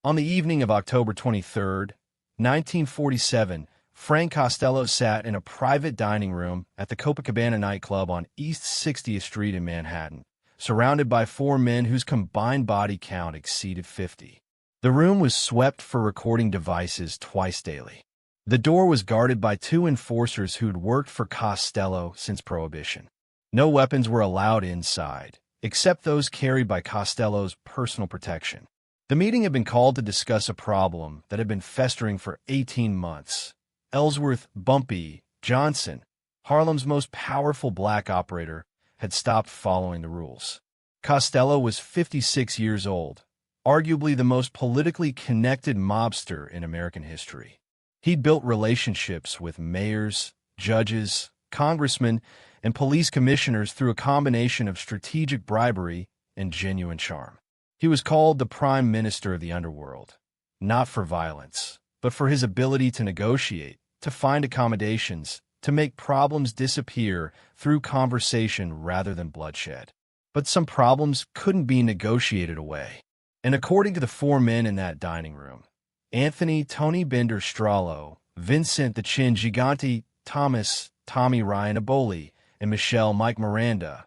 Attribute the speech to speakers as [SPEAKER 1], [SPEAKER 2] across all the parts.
[SPEAKER 1] On the evening of October 23rd, 1947, Frank Costello sat in a private dining room at the Copacabana nightclub on East 60th Street in Manhattan, surrounded by four men whose combined body count exceeded 50. The room was swept for recording devices twice daily. The door was guarded by two enforcers who'd worked for Costello since Prohibition. No weapons were allowed inside, except those carried by Costello's personal protection. The meeting had been called to discuss a problem that had been festering for 18 months. Ellsworth Bumpy Johnson, Harlem's most powerful black operator, had stopped following the rules. Costello was 56 years old, arguably the most politically connected mobster in American history. He'd built relationships with mayors, judges, congressmen, and police commissioners through a combination of strategic bribery and genuine charm. He was called the Prime Minister of the Underworld, not for violence, but for his ability to negotiate, to find accommodations, to make problems disappear through conversation rather than bloodshed. But some problems couldn't be negotiated away. And according to the four men in that dining room, Anthony Tony Bender Strollo, Vincent the Chin Gigante, Thomas Tommy Ryan Aboli, and Michelle Mike Miranda,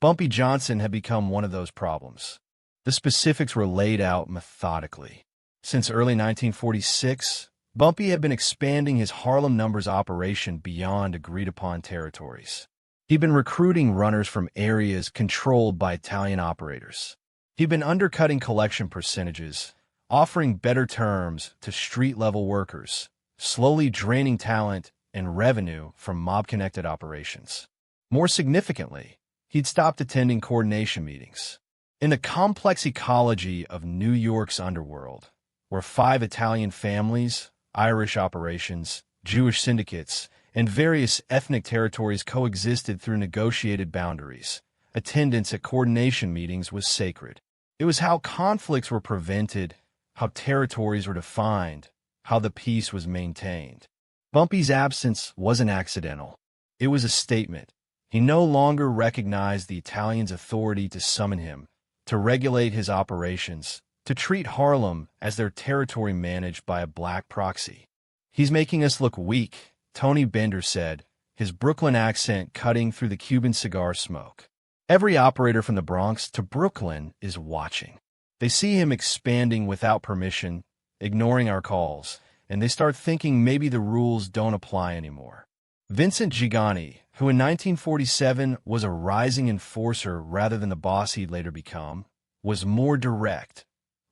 [SPEAKER 1] Bumpy Johnson had become one of those problems. The specifics were laid out methodically. Since early 1946, Bumpy had been expanding his Harlem numbers operation beyond agreed-upon territories. He'd been recruiting runners from areas controlled by Italian operators. He'd been undercutting collection percentages, offering better terms to street-level workers, slowly draining talent and revenue from mob-connected operations. More significantly, he'd stopped attending coordination meetings. In the complex ecology of New York's underworld, where 5 Italian families, Irish operations, Jewish syndicates, and various ethnic territories coexisted through negotiated boundaries, attendance at coordination meetings was sacred. It was how conflicts were prevented, how territories were defined, how the peace was maintained. Bumpy's absence wasn't accidental. It was a statement. He no longer recognized the Italians' authority to summon him, to regulate his operations, to treat Harlem as their territory managed by a black proxy. "He's making us look weak," Tony Bender said, his Brooklyn accent cutting through the Cuban cigar smoke. "Every operator from the Bronx to Brooklyn is watching. They see him expanding without permission, ignoring our calls, and they start thinking maybe the rules don't apply anymore." Vincent Gigante, who in 1947 was a rising enforcer rather than the boss he'd later become, was more direct.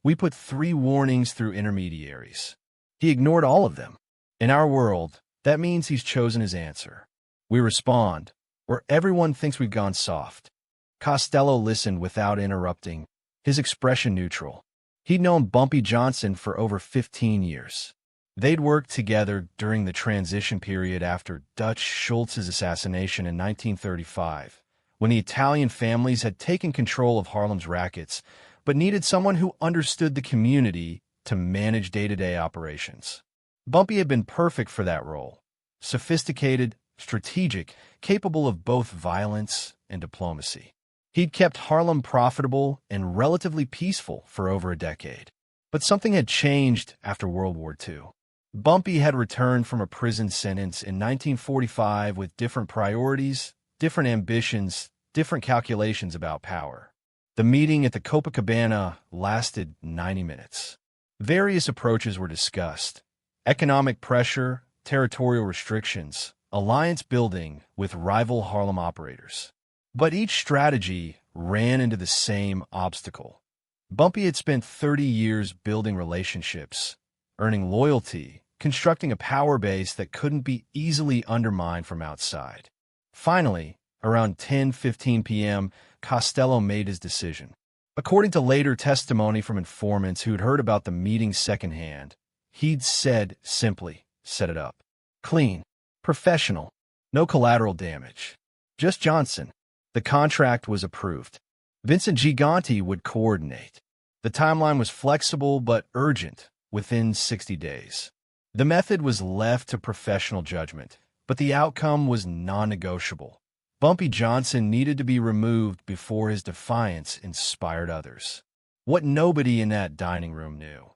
[SPEAKER 1] "We put 3 warnings through intermediaries. He ignored all of them. In our world, that means he's chosen his answer. We respond, where everyone thinks we've gone soft." Costello listened without interrupting, his expression neutral. He'd known Bumpy Johnson for over 15 years. They'd worked together during the transition period after Dutch Schultz's assassination in 1935, when the Italian families had taken control of Harlem's rackets, but needed someone who understood the community to manage day-to-day operations. Bumpy had been perfect for that role. Sophisticated, strategic, capable of both violence and diplomacy. He'd kept Harlem profitable and relatively peaceful for over a decade. But something had changed after World War II. Bumpy had returned from a prison sentence in 1945 with different priorities, different ambitions, different calculations about power. The meeting at the Copacabana lasted 90 minutes. Various approaches were discussed: economic pressure, territorial restrictions, alliance building with rival Harlem operators. But each strategy ran into the same obstacle. Bumpy had spent 30 years building relationships, earning loyalty, constructing a power base that couldn't be easily undermined from outside. Finally, around 10:15 p.m., Costello made his decision. According to later testimony from informants who'd heard about the meeting secondhand, he'd said simply, "Set it up. Clean. Professional. No collateral damage. Just Johnson." The contract was approved. Vincent Gigante would coordinate. The timeline was flexible but urgent, within 60 days. The method was left to professional judgment, but the outcome was non-negotiable. Bumpy Johnson needed to be removed before his defiance inspired others. What nobody in that dining room knew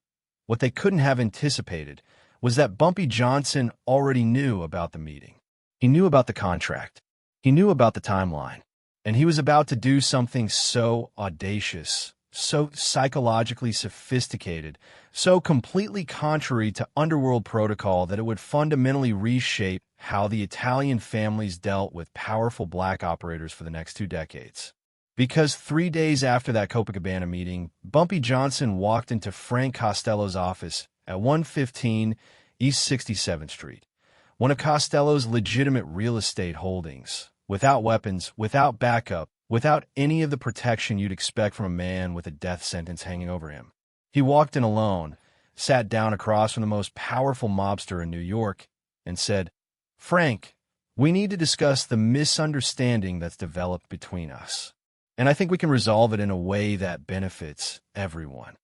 [SPEAKER 1] What they couldn't have anticipated was that Bumpy Johnson already knew about the meeting. He knew about the contract. He knew about the timeline. And he was about to do something so audacious, so psychologically sophisticated, so completely contrary to Underworld protocol that it would fundamentally reshape how the Italian families dealt with powerful black operators for the next 2 decades. Because 3 days after that Copacabana meeting, Bumpy Johnson walked into Frank Costello's office at 115 East 67th Street, one of Costello's legitimate real estate holdings, without weapons, without backup, without any of the protection you'd expect from a man with a death sentence hanging over him. He walked in alone, sat down across from the most powerful mobster in New York, and said, "Frank, we need to discuss the misunderstanding that's developed between us. And I think we can resolve it in a way that benefits everyone."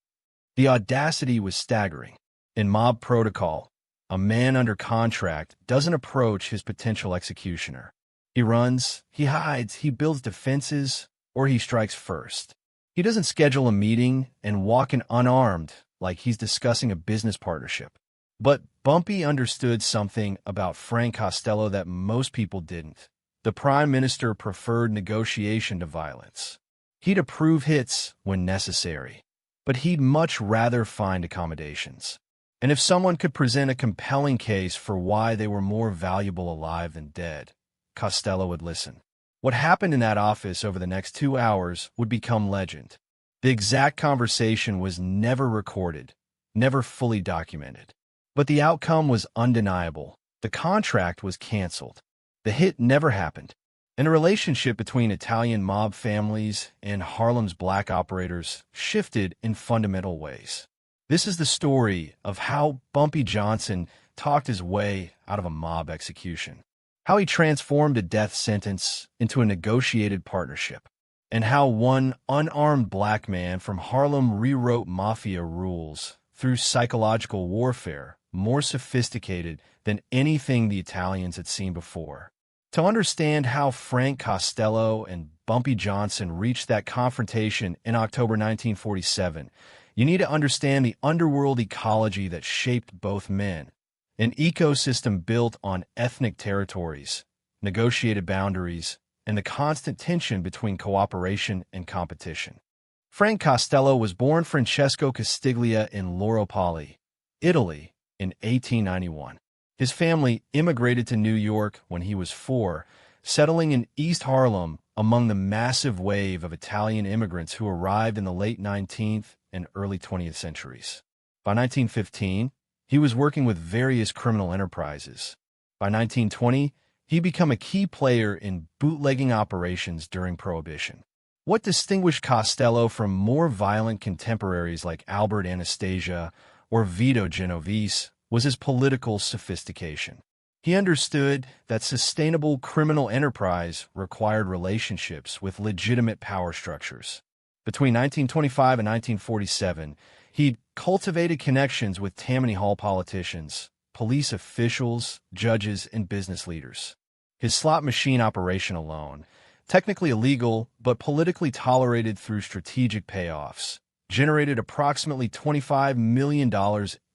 [SPEAKER 1] The audacity was staggering. In mob protocol, a man under contract doesn't approach his potential executioner. He runs, he hides, he builds defenses, or he strikes first. He doesn't schedule a meeting and walk in unarmed like he's discussing a business partnership. But Bumpy understood something about Frank Costello that most people didn't. The Prime Minister preferred negotiation to violence. He'd approve hits when necessary, but he'd much rather find accommodations. And if someone could present a compelling case for why they were more valuable alive than dead, Costello would listen. What happened in that office over the next 2 hours would become legend. The exact conversation was never recorded, never fully documented. But the outcome was undeniable. The contract was canceled. The hit never happened. And the relationship between Italian mob families and Harlem's black operators shifted in fundamental ways. This is the story of how Bumpy Johnson talked his way out of a mob execution, how he transformed a death sentence into a negotiated partnership, and how one unarmed black man from Harlem rewrote Mafia rules through psychological warfare more sophisticated than anything the Italians had seen before. To understand how Frank Costello and Bumpy Johnson reached that confrontation in October 1947, you need to understand the underworld ecology that shaped both men, an ecosystem built on ethnic territories, negotiated boundaries, and the constant tension between cooperation and competition. Frank Costello was born Francesco Castiglia in Loro Pali, Italy, in 1891. His family immigrated to New York when he was 4, settling in East Harlem among the massive wave of Italian immigrants who arrived in the late 19th and early 20th centuries. By 1915, he was working with various criminal enterprises. By 1920, he became a key player in bootlegging operations during Prohibition. What distinguished Costello from more violent contemporaries like Albert Anastasia or Vito Genovese was his political sophistication. He understood that sustainable criminal enterprise required relationships with legitimate power structures. Between 1925 and 1947, he cultivated connections with Tammany Hall politicians, police officials, judges, and business leaders. His slot machine operation alone, technically illegal but politically tolerated through strategic payoffs, generated approximately $25 million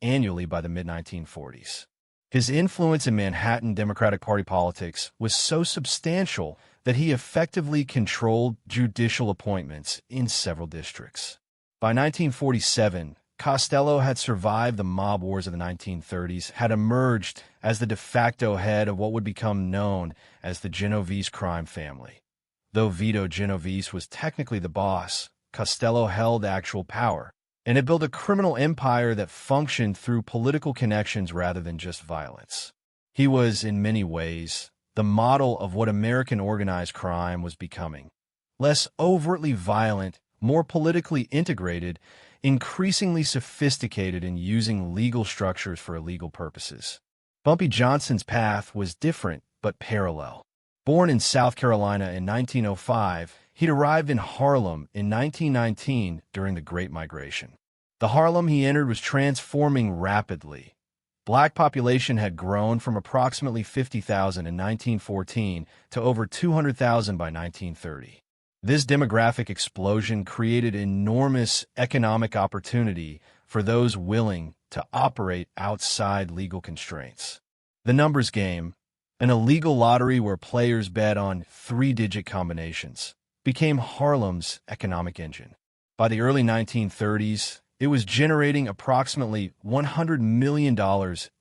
[SPEAKER 1] annually by the mid-1940s. His influence in Manhattan Democratic Party politics was so substantial that he effectively controlled judicial appointments in several districts. By 1947, Costello had survived the mob wars of the 1930s, had emerged as the de facto head of what would become known as the Genovese crime family. Though Vito Genovese was technically the boss, Costello held actual power, and had built a criminal empire that functioned through political connections rather than just violence. He was, in many ways, the model of what American organized crime was becoming. Less overtly violent, more politically integrated, increasingly sophisticated in using legal structures for illegal purposes. Bumpy Johnson's path was different but parallel. Born in South Carolina in 1905, he'd arrived in Harlem in 1919 during the Great Migration. The Harlem he entered was transforming rapidly. Black population had grown from approximately 50,000 in 1914 to over 200,000 by 1930. This demographic explosion created enormous economic opportunity for those willing to operate outside legal constraints. The numbers game, an illegal lottery where players bet on three-digit combinations, became Harlem's economic engine. By the early 1930s, it was generating approximately $100 million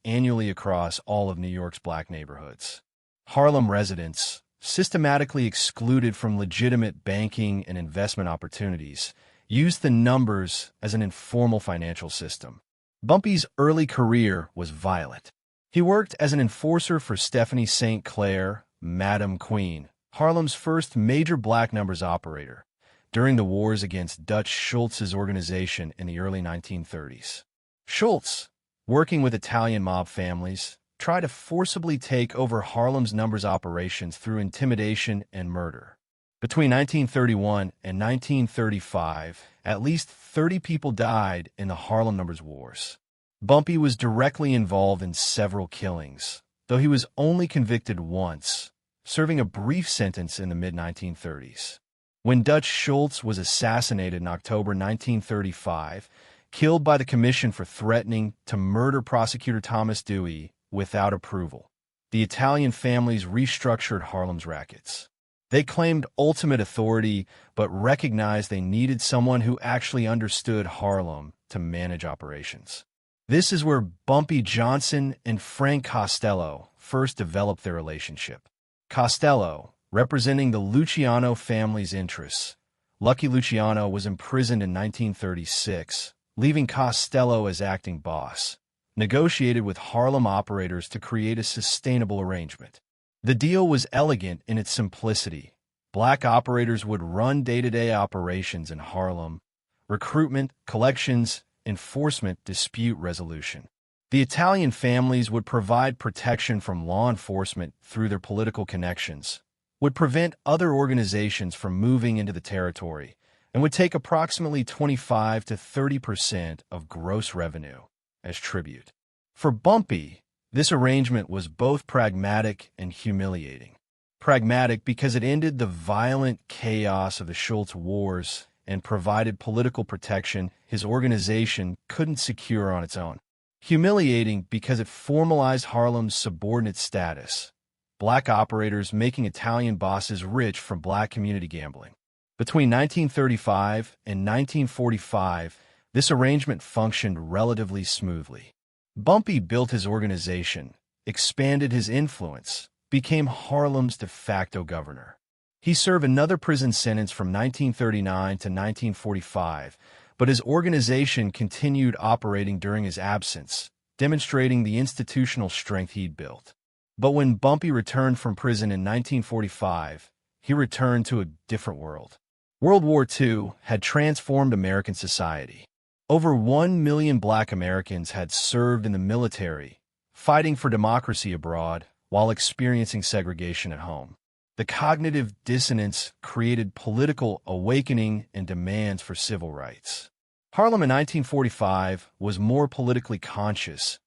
[SPEAKER 1] annually across all of New York's black neighborhoods. Harlem residents, systematically excluded from legitimate banking and investment opportunities, used the numbers as an informal financial system. Bumpy's early career was violent. He worked as an enforcer for Stephanie St. Clair, Madam Queen, Harlem's first major black numbers operator, during the wars against Dutch Schultz's organization in the early 1930s. Schultz, working with Italian mob families, tried to forcibly take over Harlem's numbers operations through intimidation and murder. Between 1931 and 1935, at least 30 people died in the Harlem numbers wars. Bumpy was directly involved in several killings, though he was only convicted once, serving a brief sentence in the mid-1930s. When Dutch Schultz was assassinated in October 1935, killed by the Commission for threatening to murder prosecutor Thomas Dewey without approval, the Italian families restructured Harlem's rackets. They claimed ultimate authority, but recognized they needed someone who actually understood Harlem to manage operations. This is where Bumpy Johnson and Frank Costello first developed their relationship. Costello, representing the Luciano family's interests. Lucky Luciano was imprisoned in 1936, leaving Costello as acting boss, negotiated with Harlem operators to create a sustainable arrangement. The deal was elegant in its simplicity. Black operators would run day-to-day operations in Harlem: recruitment, collections, enforcement, dispute resolution. The Italian families would provide protection from law enforcement through their political connections, would prevent other organizations from moving into the territory, and would take approximately 25 to 30% of gross revenue as tribute. For Bumpy, this arrangement was both pragmatic and humiliating. Pragmatic because it ended the violent chaos of the Schultz wars and provided political protection his organization couldn't secure on its own. Humiliating because it formalized Harlem's subordinate status, black operators making Italian bosses rich from black community gambling. Between 1935 and 1945, this arrangement functioned relatively smoothly. Bumpy built his organization, expanded his influence, became Harlem's de facto governor. He served another prison sentence from 1939 to 1945, but his organization continued operating during his absence, demonstrating the institutional strength he'd built. But when Bumpy returned from prison in 1945, he returned to a different world. World War II had transformed American society. Over 1 million black Americans had served in the military, fighting for democracy abroad while experiencing segregation at home. The cognitive dissonance created political awakening and demands for civil rights. Harlem in 1945 was more politically conscious,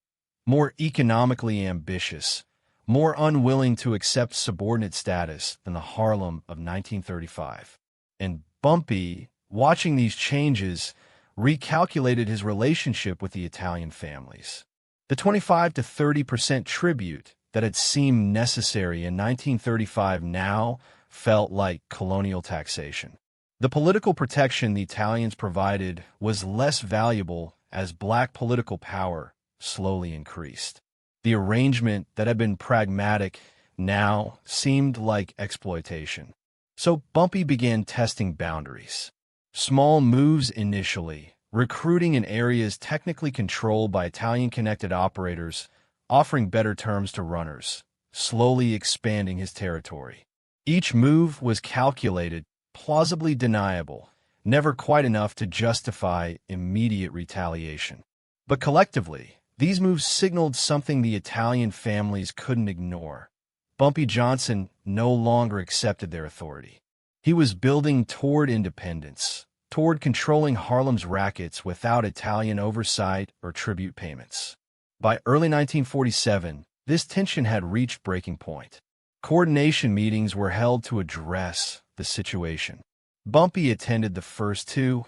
[SPEAKER 1] more economically ambitious, more unwilling to accept subordinate status than the Harlem of 1935. And Bumpy, watching these changes, recalculated his relationship with the Italian families. The 25 to 30% tribute that had seemed necessary in 1935 now felt like colonial taxation. The political protection the Italians provided was less valuable as black political power slowly increased. The arrangement that had been pragmatic now seemed like exploitation. So Bumpy began testing boundaries. Small moves initially, recruiting in areas technically controlled by Italian-connected operators, offering better terms to runners, slowly expanding his territory. Each move was calculated, plausibly deniable, never quite enough to justify immediate retaliation. But collectively, these moves signaled something the Italian families couldn't ignore. Bumpy Johnson no longer accepted their authority. He was building toward independence, toward controlling Harlem's rackets without Italian oversight or tribute payments. By early 1947, this tension had reached breaking point. Coordination meetings were held to address the situation. Bumpy attended the first two,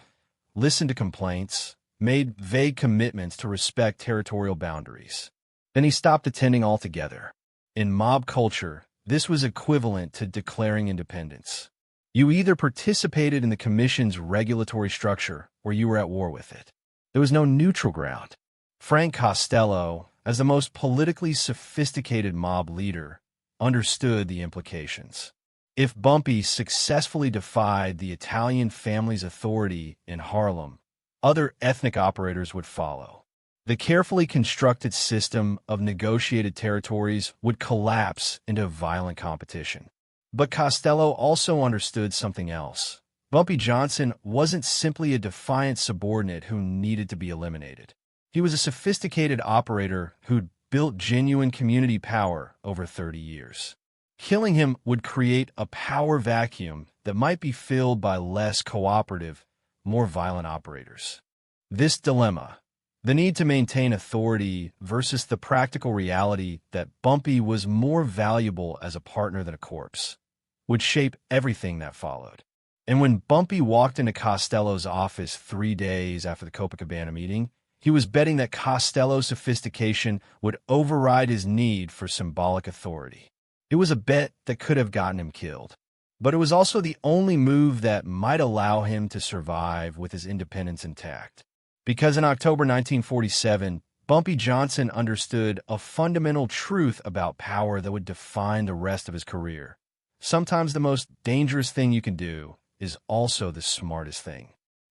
[SPEAKER 1] listened to complaints, made vague commitments to respect territorial boundaries. Then he stopped attending altogether. In mob culture, this was equivalent to declaring independence. You either participated in the commission's regulatory structure or you were at war with it. There was no neutral ground. Frank Costello, as the most politically sophisticated mob leader, understood the implications. If Bumpy successfully defied the Italian family's authority in Harlem, other ethnic operators would follow. The carefully constructed system of negotiated territories would collapse into violent competition. But Costello also understood something else. Bumpy Johnson wasn't simply a defiant subordinate who needed to be eliminated. He was a sophisticated operator who'd built genuine community power over 30 years. Killing him would create a power vacuum that might be filled by less cooperative, more violent operators. This dilemma, the need to maintain authority versus the practical reality that Bumpy was more valuable as a partner than a corpse, would shape everything that followed. And when Bumpy walked into Costello's office 3 days after the Copacabana meeting, he was betting that Costello's sophistication would override his need for symbolic authority. It was a bet that could have gotten him killed. But it was also the only move that might allow him to survive with his independence intact. Because in October 1947, Bumpy Johnson understood a fundamental truth about power that would define the rest of his career. Sometimes the most dangerous thing you can do is also the smartest thing.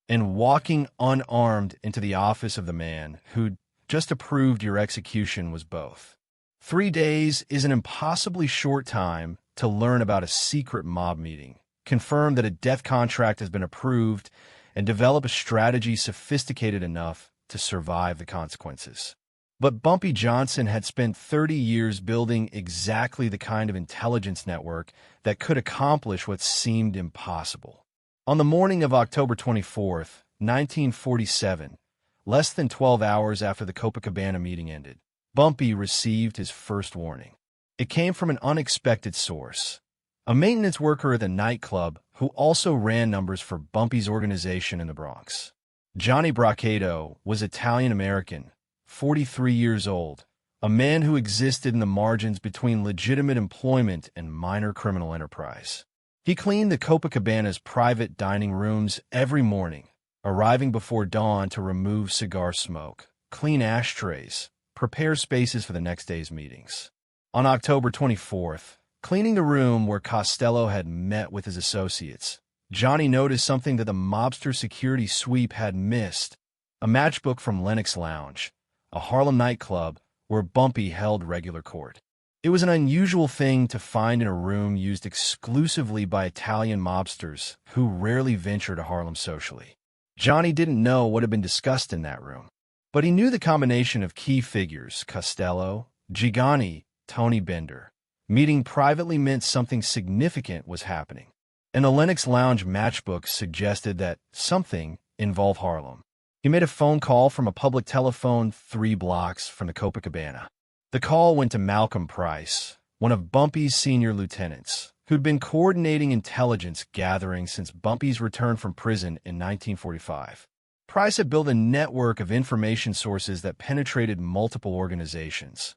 [SPEAKER 1] And walking unarmed into the office of the man who'd just approved your execution was both. 3 days is an impossibly short time to learn about a secret mob meeting, confirm that a death contract has been approved, and develop a strategy sophisticated enough to survive the consequences. But Bumpy Johnson had spent 30 years building exactly the kind of intelligence network that could accomplish what seemed impossible. On the morning of October 24th, 1947, less than 12 hours after the Copacabana meeting ended, Bumpy received his first warning. It came from an unexpected source, a maintenance worker at the nightclub who also ran numbers for Bumpy's organization in the Bronx. Johnny Brocado was Italian-American, 43 years old, a man who existed in the margins between legitimate employment and minor criminal enterprise. He cleaned the Copacabana's private dining rooms every morning, arriving before dawn to remove cigar smoke, clean ashtrays, prepare spaces for the next day's meetings. On October 24th, cleaning the room where Costello had met with his associates, Johnny noticed something that the mobster security sweep had missed: a matchbook from Lenox Lounge, a Harlem nightclub where Bumpy held regular court. It was an unusual thing to find in a room used exclusively by Italian mobsters who rarely venture to Harlem socially. Johnny didn't know what had been discussed in that room, but he knew the combination of key figures, Costello, Gigante, Tony Bender. Meeting privately meant something significant was happening, and the Lenox Lounge matchbook suggested that something involved Harlem. He made a phone call from a public telephone 3 blocks from the Copacabana. The call went to Malcolm Price, one of Bumpy's senior lieutenants, who'd been coordinating intelligence gathering since Bumpy's return from prison in 1945. Price had built a network of information sources that penetrated multiple organizations: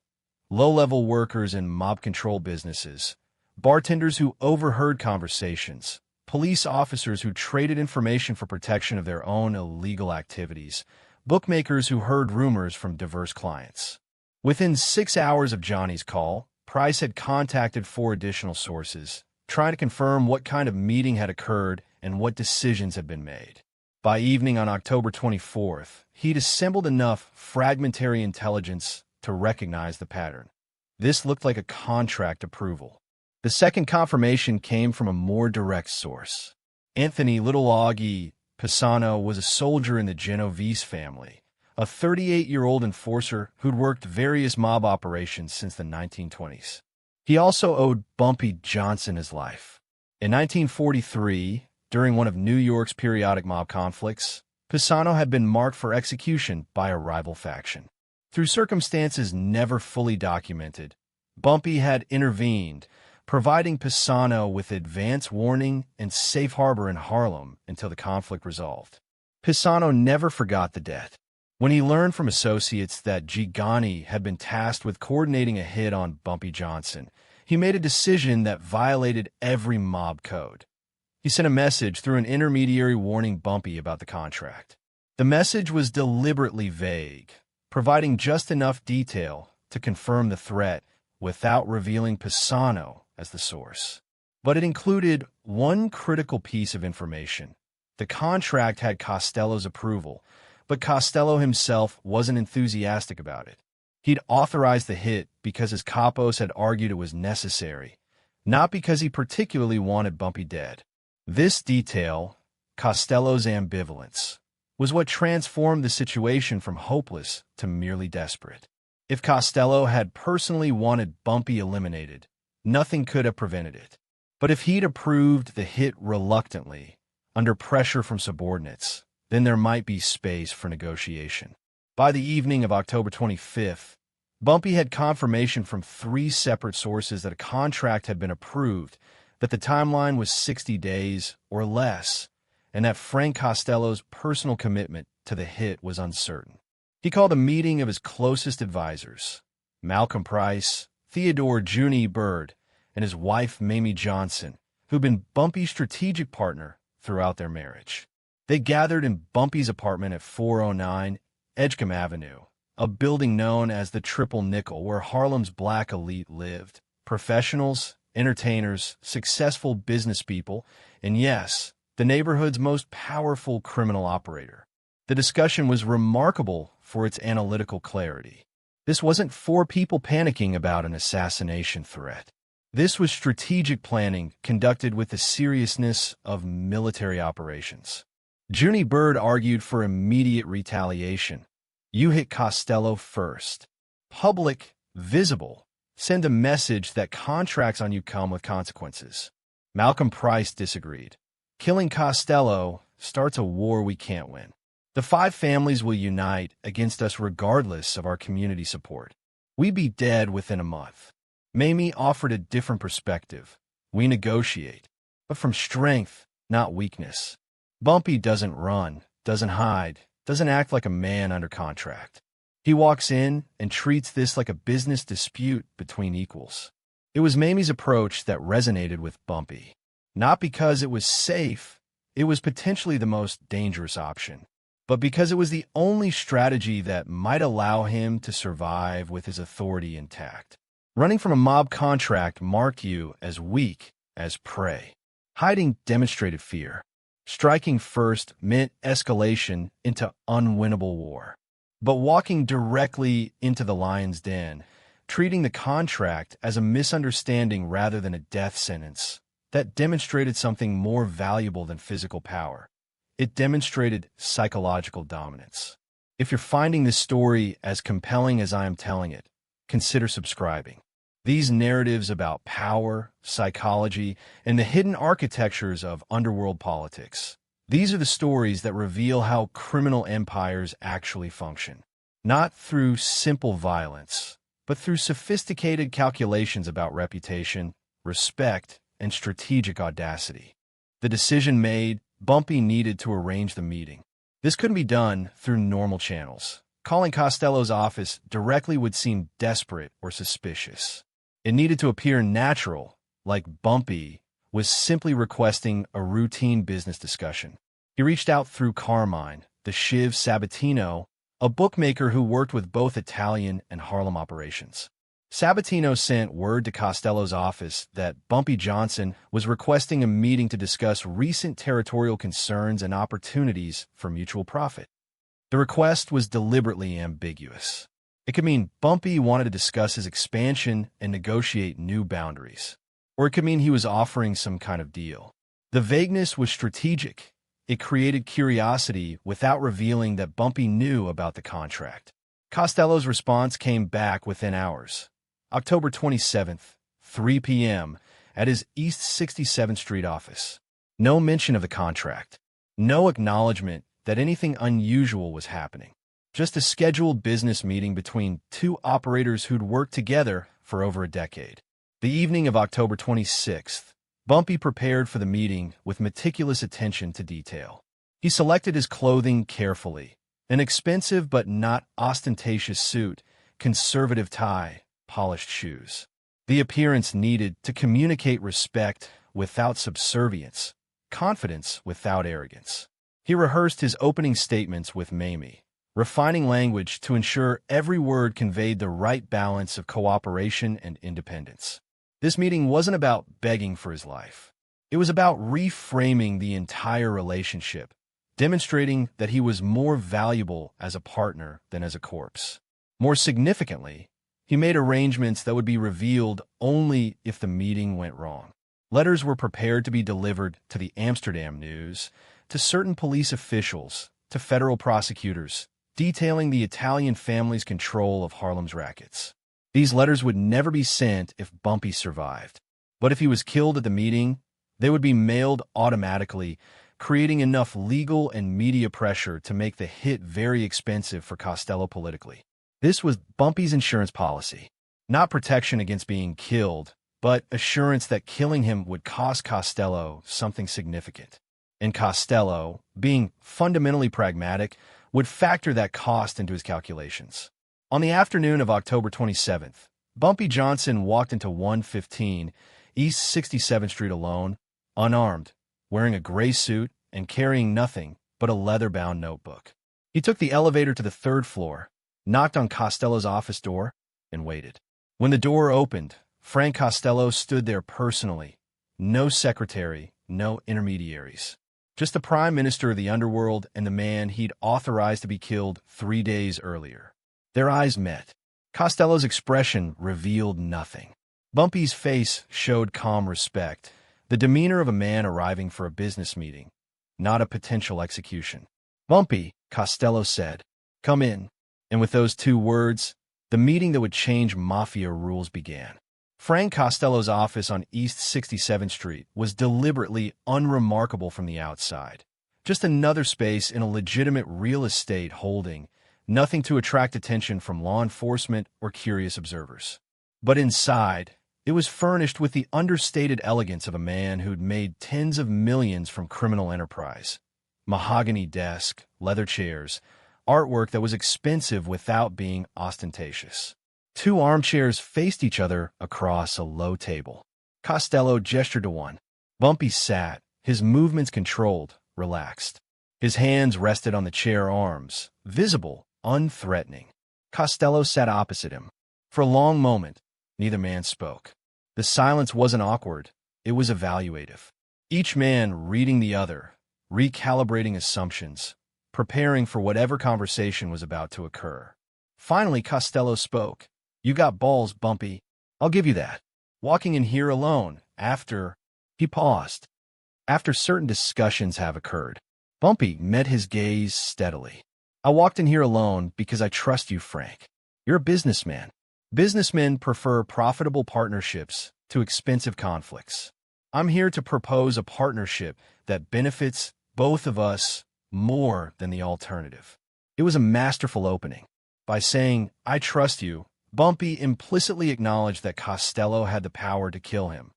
[SPEAKER 1] low-level workers in mob control businesses, bartenders who overheard conversations, police officers who traded information for protection of their own illegal activities, bookmakers who heard rumors from diverse clients. Within 6 hours of Johnny's call, Price had contacted 4 additional sources, trying to confirm what kind of meeting had occurred and what decisions had been made. By evening on October 24th, he'd assembled enough fragmentary intelligence to recognize the pattern. This looked like a contract approval. The second confirmation came from a more direct source. Anthony Little Augie Pisano was a soldier in the Genovese family, a 38-year-old enforcer who'd worked various mob operations since the 1920s. He also owed Bumpy Johnson his life. In 1943, during one of New York's periodic mob conflicts, Pisano had been marked for execution by a rival faction. Through circumstances never fully documented, Bumpy had intervened, providing Pisano with advance warning and safe harbor in Harlem until the conflict resolved. Pisano never forgot the debt. When he learned from associates that Gigante had been tasked with coordinating a hit on Bumpy Johnson, he made a decision that violated every mob code. He sent a message through an intermediary warning Bumpy about the contract. The message was deliberately vague, providing just enough detail to confirm the threat without revealing Pisano as the source. But it included one critical piece of information. The contract had Costello's approval, but Costello himself wasn't enthusiastic about it. He'd authorized the hit because his capos had argued it was necessary, not because he particularly wanted Bumpy dead. This detail, Costello's ambivalence, was what transformed the situation from hopeless to merely desperate. If Costello had personally wanted Bumpy eliminated, nothing could have prevented it. But if he'd approved the hit reluctantly, under pressure from subordinates, then there might be space for negotiation. By the evening of October 25th, Bumpy had confirmation from 3 separate sources that a contract had been approved, that the timeline was 60 days or less, and that Frank Costello's personal commitment to the hit was uncertain. He called a meeting of his closest advisors, Malcolm Price, Theodore Junie Bird, and his wife Mamie Johnson, who'd been Bumpy's strategic partner throughout their marriage. They gathered in Bumpy's apartment at 409 Edgecombe Avenue, a building known as the Triple Nickel, where Harlem's black elite lived. Professionals, entertainers, successful business people, and yes, the neighborhood's most powerful criminal operator. The discussion was remarkable for its analytical clarity. This wasn't 4 people panicking about an assassination threat. This was strategic planning conducted with the seriousness of military operations. Junie Bird argued for immediate retaliation. You hit Costello first. Public, visible. Send a message that contracts on you come with consequences. Malcolm Price disagreed. Killing Costello starts a war we can't win. The 5 families will unite against us regardless of our community support. We'd be dead within a month. Mamie offered a different perspective. We negotiate, but from strength, not weakness. Bumpy doesn't run, doesn't hide, doesn't act like a man under contract. He walks in and treats this like a business dispute between equals. It was Mamie's approach that resonated with Bumpy. Not because it was safe, it was potentially the most dangerous option, but because it was the only strategy that might allow him to survive with his authority intact. Running from a mob contract marked you as weak, as prey. Hiding demonstrated fear. Striking first meant escalation into unwinnable war. But walking directly into the lion's den, treating the contract as a misunderstanding rather than a death sentence, that demonstrated something more valuable than physical power. It demonstrated psychological dominance. If you're finding this story as compelling as I am telling it, consider subscribing. These narratives about power, psychology, and the hidden architectures of underworld politics. These are the stories that reveal how criminal empires actually function. Not through simple violence, but through sophisticated calculations about reputation, respect, and strategic audacity. The decision made, Bumpy needed to arrange the meeting. This couldn't be done through normal channels. Calling Costello's office directly would seem desperate or suspicious. It needed to appear natural, like Bumpy was simply requesting a routine business discussion. He reached out through Carmine, the Shiv Sabatino, a bookmaker who worked with both Italian and Harlem operations. Sabatino sent word to Costello's office that Bumpy Johnson was requesting a meeting to discuss recent territorial concerns and opportunities for mutual profit. The request was deliberately ambiguous. It could mean Bumpy wanted to discuss his expansion and negotiate new boundaries, or it could mean he was offering some kind of deal. The vagueness was strategic. It created curiosity without revealing that Bumpy knew about the contract. Costello's response came back within hours. October 27th, 3 p.m., at his East 67th Street office. No mention of the contract. No acknowledgement that anything unusual was happening. Just a scheduled business meeting between 2 operators who'd worked together for over a decade. The evening of October 26th, Bumpy prepared for the meeting with meticulous attention to detail. He selected his clothing carefully, An expensive but not ostentatious suit, conservative tie, polished shoes. The appearance needed to communicate respect without subservience, confidence without arrogance. He rehearsed his opening statements with Mamie, refining language to ensure every word conveyed the right balance of cooperation and independence. This meeting wasn't about begging for his life. It was about reframing the entire relationship, demonstrating that he was more valuable as a partner than as a corpse. More significantly, he made arrangements that would be revealed only if the meeting went wrong. Letters were prepared to be delivered to the Amsterdam News, to certain police officials, to federal prosecutors, detailing the Italian family's control of Harlem's rackets. These letters would never be sent if Bumpy survived. But if he was killed at the meeting, they would be mailed automatically, creating enough legal and media pressure to make the hit very expensive for Costello politically. This was Bumpy's insurance policy. Not protection against being killed, but assurance that killing him would cost Costello something significant. And Costello, being fundamentally pragmatic, would factor that cost into his calculations. On the afternoon of October 27th, Bumpy Johnson walked into 115 East 67th Street alone, unarmed, wearing a gray suit and carrying nothing but a leather-bound notebook. He took the elevator to the third floor, knocked on Costello's office door, and waited. When the door opened, Frank Costello stood there personally. No secretary, no intermediaries. Just the Prime Minister of the Underworld and the man he'd authorized to be killed 3 days earlier. Their eyes met. Costello's expression revealed nothing. Bumpy's face showed calm respect, the demeanor of a man arriving for a business meeting, not a potential execution. "Bumpy," Costello said, "come in." And with those 2 words, the meeting that would change Mafia rules began. Frank Costello's office on East 67th Street was deliberately unremarkable from the outside. Just another space in a legitimate real estate holding, nothing to attract attention from law enforcement or curious observers. But inside, it was furnished with the understated elegance of a man who'd made tens of millions from criminal enterprise. Mahogany desk, leather chairs, artwork that was expensive without being ostentatious. 2 armchairs faced each other across a low table. Costello gestured to one. Bumpy sat, his movements controlled, relaxed. His hands rested on the chair arms, visible, unthreatening. Costello sat opposite him. For a long moment, neither man spoke. The silence wasn't awkward, it was evaluative. Each man reading the other, recalibrating assumptions, preparing for whatever conversation was about to occur. Finally, Costello spoke. "You got balls, Bumpy. I'll give you that. Walking in here alone, after—" He paused. "After certain discussions have occurred." Bumpy met his gaze steadily. "I walked in here alone because I trust you, Frank. You're a businessman. Businessmen prefer profitable partnerships to expensive conflicts. I'm here to propose a partnership that benefits both of us more than the alternative." It was a masterful opening. By saying, "I trust you," Bumpy implicitly acknowledged that Costello had the power to kill him.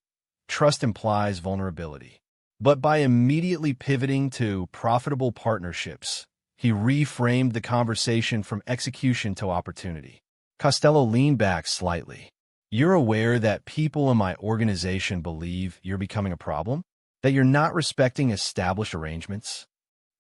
[SPEAKER 1] Trust implies vulnerability. But by immediately pivoting to profitable partnerships, he reframed the conversation from execution to opportunity. Costello leaned back slightly. "You're aware that people in my organization believe you're becoming a problem? That you're not respecting established arrangements?"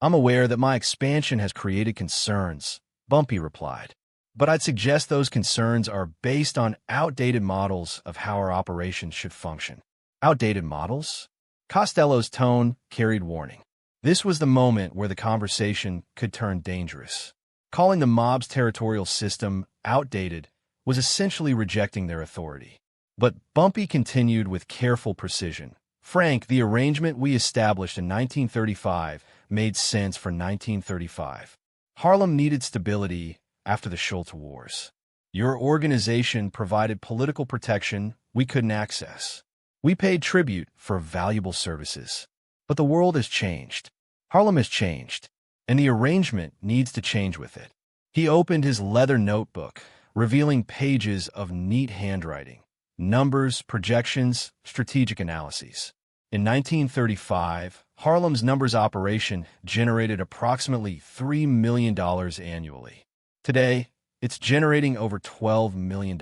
[SPEAKER 1] "I'm aware that my expansion has created concerns," Bumpy replied. "But I'd suggest those concerns are based on outdated models of how our operations should function." "Outdated models?" Costello's tone carried warning. This was the moment where the conversation could turn dangerous. Calling the mob's territorial system outdated was essentially rejecting their authority. But Bumpy continued with careful precision. "Frank, the arrangement we established in 1935 made sense for 1935. Harlem needed stability after the Schultz Wars. Your organization provided political protection we couldn't access. We paid tribute for valuable services. But the world has changed. Harlem has changed, and the arrangement needs to change with it." He opened his leather notebook, revealing pages of neat handwriting, numbers, projections, strategic analyses. In 1935, Harlem's numbers operation generated approximately $3 million annually. Today, it's generating over $12 million.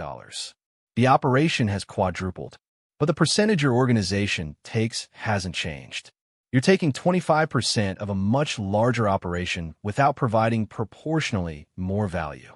[SPEAKER 1] The operation has quadrupled, but the percentage your organization takes hasn't changed. You're taking 25% of a much larger operation without providing proportionally more value.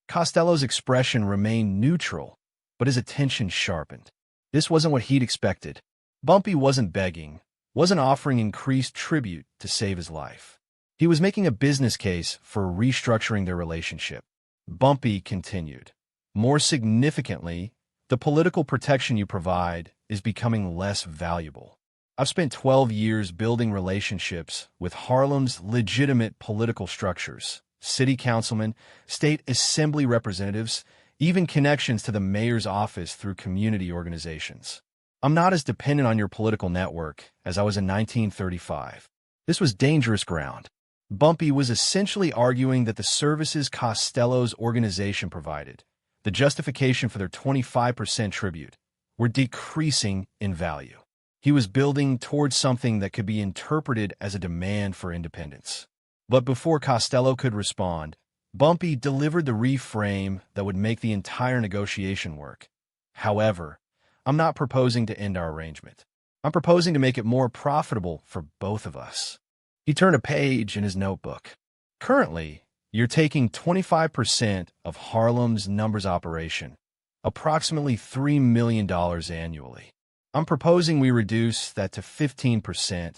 [SPEAKER 1] Costello's expression remained neutral, but his attention sharpened. This wasn't what he'd expected. Bumpy wasn't begging, wasn't offering increased tribute to save his life. He was making a business case for restructuring their relationship. Bumpy continued. More significantly, the political protection you provide is becoming less valuable. I've spent 12 years building relationships with Harlem's legitimate political structures, city councilmen, state assembly representatives, even connections to the mayor's office through community organizations. I'm not as dependent on your political network as I was in 1935. This was dangerous ground. Bumpy was essentially arguing that the services Costello's organization provided, the justification for their 25% tribute, were decreasing in value. He was building towards something that could be interpreted as a demand for independence. But before Costello could respond, Bumpy delivered the reframe that would make the entire negotiation work. However, I'm not proposing to end our arrangement. I'm proposing to make it more profitable for both of us. He turned a page in his notebook. Currently, you're taking 25% of Harlem's numbers operation, approximately $3 million annually. I'm proposing we reduce that to 15%,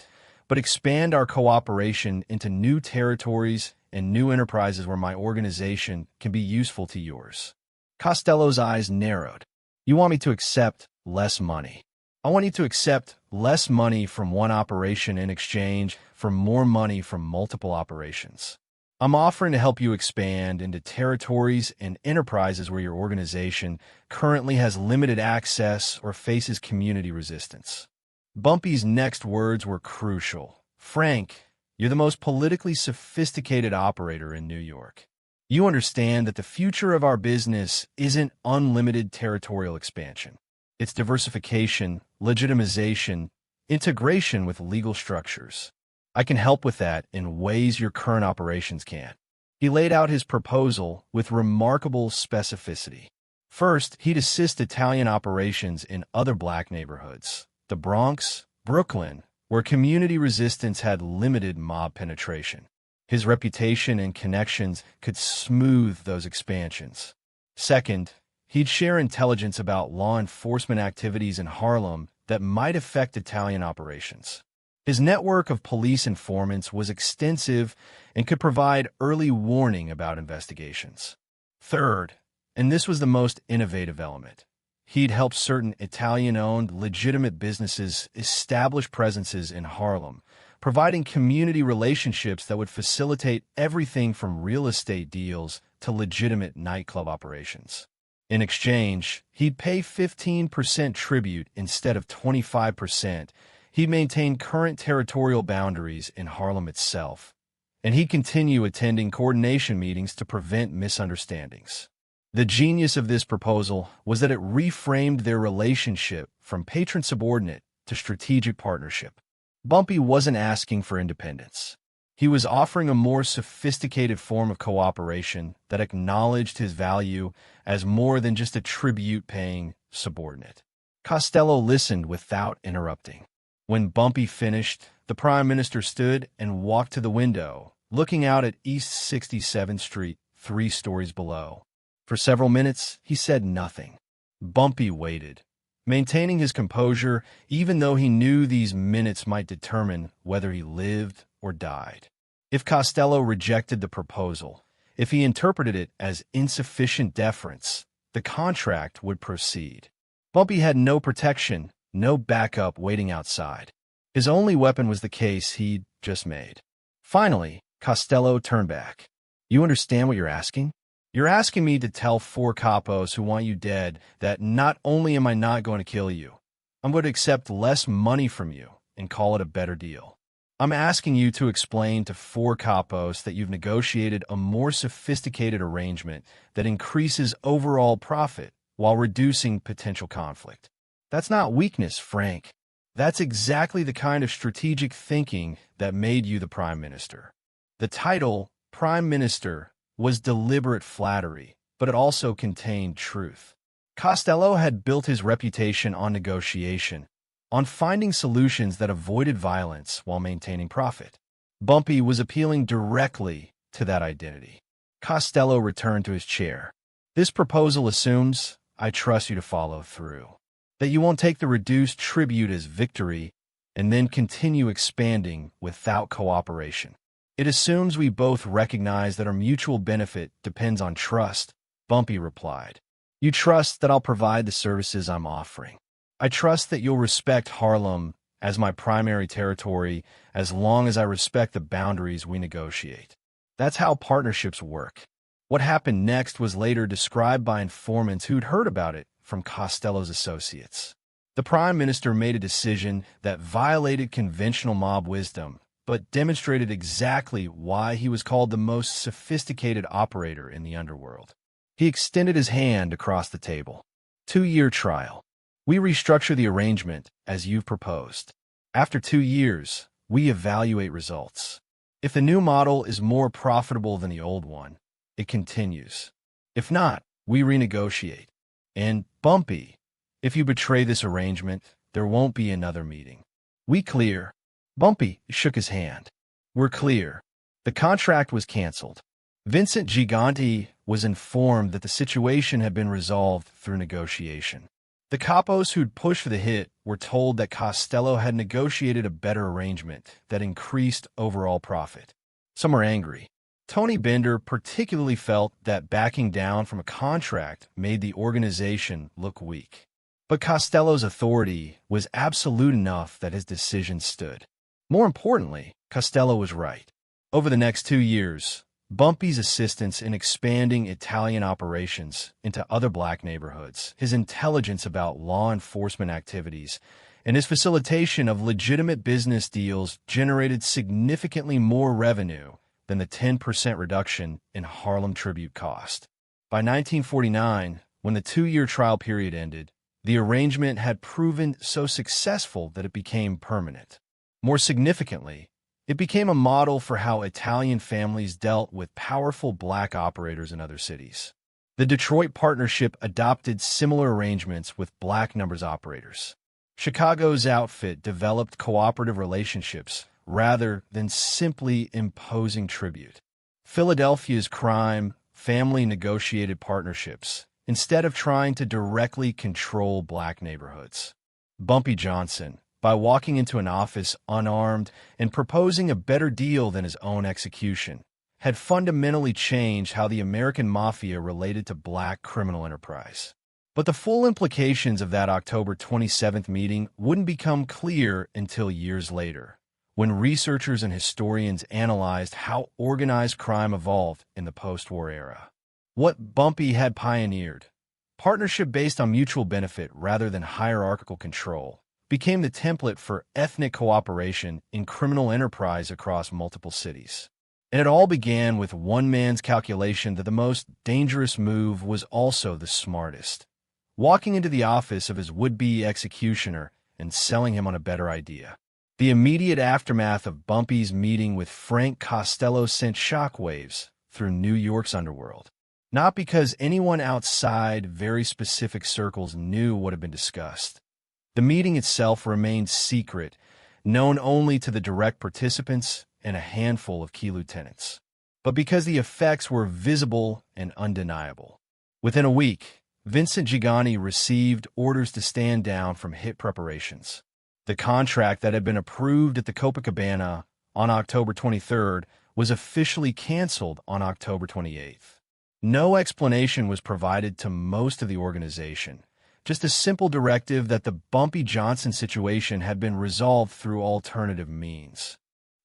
[SPEAKER 1] but expand our cooperation into new territories and new enterprises where my organization can be useful to yours. Costello's eyes narrowed. You want me to accept less money. I want you to accept less money from one operation in exchange for more money from multiple operations. I'm offering to help you expand into territories and enterprises where your organization currently has limited access or faces community resistance. Bumpy's next words were crucial. Frank, you're the most politically sophisticated operator in New York. You understand that the future of our business isn't unlimited territorial expansion. It's diversification, legitimization, integration with legal structures. I can help with that in ways your current operations can't. He laid out his proposal with remarkable specificity. First, he'd assist Italian operations in other black neighborhoods, the Bronx, Brooklyn, where community resistance had limited mob penetration. His reputation and connections could smooth those expansions. Second, he'd share intelligence about law enforcement activities in Harlem that might affect Italian operations. His network of police informants was extensive and could provide early warning about investigations. Third, and this was the most innovative element, he'd help certain Italian-owned legitimate businesses establish presences in Harlem, providing community relationships that would facilitate everything from real estate deals to legitimate nightclub operations. In exchange, he'd pay 15% tribute instead of 25%. He'd maintain current territorial boundaries in Harlem itself, and he'd continue attending coordination meetings to prevent misunderstandings. The genius of this proposal was that it reframed their relationship from patron-subordinate to strategic partnership. Bumpy wasn't asking for independence. He was offering a more sophisticated form of cooperation that acknowledged his value as more than just a tribute-paying subordinate. Costello listened without interrupting. When Bumpy finished, the Prime Minister stood and walked to the window, looking out at East 67th Street, 3 stories below. For several minutes, he said nothing. Bumpy waited, maintaining his composure even though he knew these minutes might determine whether he lived or died. If Costello rejected the proposal, if he interpreted it as insufficient deference, the contract would proceed. Bumpy had no protection, no backup waiting outside. His only weapon was the case he'd just made. Finally, Costello turned back. You understand what you're asking? You're asking me to tell 4 capos who want you dead that not only am I not going to kill you, I'm going to accept less money from you and call it a better deal. I'm asking you to explain to 4 capos that you've negotiated a more sophisticated arrangement that increases overall profit while reducing potential conflict. That's not weakness, Frank. That's exactly the kind of strategic thinking that made you the Prime Minister. The title, Prime Minister, was deliberate flattery, but it also contained truth. Costello had built his reputation on negotiation, on finding solutions that avoided violence while maintaining profit. Bumpy was appealing directly to that identity. Costello returned to his chair. This proposal assumes, I trust you to follow through, that you won't take the reduced tribute as victory and then continue expanding without cooperation. It assumes we both recognize that our mutual benefit depends on trust, Bumpy replied. You trust that I'll provide the services I'm offering. I trust that you'll respect Harlem as my primary territory as long as I respect the boundaries we negotiate. That's how partnerships work. What happened next was later described by informants who'd heard about it from Costello's associates. The Prime Minister made a decision that violated conventional mob wisdom, but demonstrated exactly why he was called the most sophisticated operator in the underworld. He extended his hand across the table. 2-year trial. We restructure the arrangement as you've proposed. After 2 years, we evaluate results. If the new model is more profitable than the old one, it continues. If not, we renegotiate. And, Bumpy, if you betray this arrangement, there won't be another meeting. We clear? Bumpy shook his hand. We're clear. The contract was canceled. Vincent Gigante was informed that the situation had been resolved through negotiation. The capos who'd pushed for the hit were told that Costello had negotiated a better arrangement that increased overall profit. Some were angry. Tony Bender particularly felt that backing down from a contract made the organization look weak. But Costello's authority was absolute enough that his decision stood. More importantly, Costello was right. Over the next 2 years, Bumpy's assistance in expanding Italian operations into other black neighborhoods, his intelligence about law enforcement activities, and his facilitation of legitimate business deals generated significantly more revenue than the 10% reduction in Harlem tribute cost. By 1949, when the 2-year trial period ended, the arrangement had proven so successful that it became permanent. More significantly, it became a model for how Italian families dealt with powerful black operators in other cities. The Detroit partnership adopted similar arrangements with black numbers operators. Chicago's outfit developed cooperative relationships rather than simply imposing tribute. Philadelphia's crime family negotiated partnerships instead of trying to directly control black neighborhoods. Bumpy Johnson, by walking into an office unarmed and proposing a better deal than his own execution, had fundamentally changed how the American Mafia related to black criminal enterprise. But the full implications of that October 27th meeting wouldn't become clear until years later, when researchers and historians analyzed how organized crime evolved in the post-war era. What Bumpy had pioneered, partnership based on mutual benefit rather than hierarchical control, became the template for ethnic cooperation in criminal enterprise across multiple cities. And it all began with one man's calculation that the most dangerous move was also the smartest, walking into the office of his would-be executioner and selling him on a better idea. The immediate aftermath of Bumpy's meeting with Frank Costello sent shockwaves through New York's underworld. Not because anyone outside very specific circles knew what had been discussed. The meeting itself remained secret, known only to the direct participants and a handful of key lieutenants. But because the effects were visible and undeniable. Within a week, Vincent Gigante received orders to stand down from hit preparations. The contract that had been approved at the Copacabana on October 23rd was officially canceled on October 28th. No explanation was provided to most of the organization, just a simple directive that the Bumpy Johnson situation had been resolved through alternative means.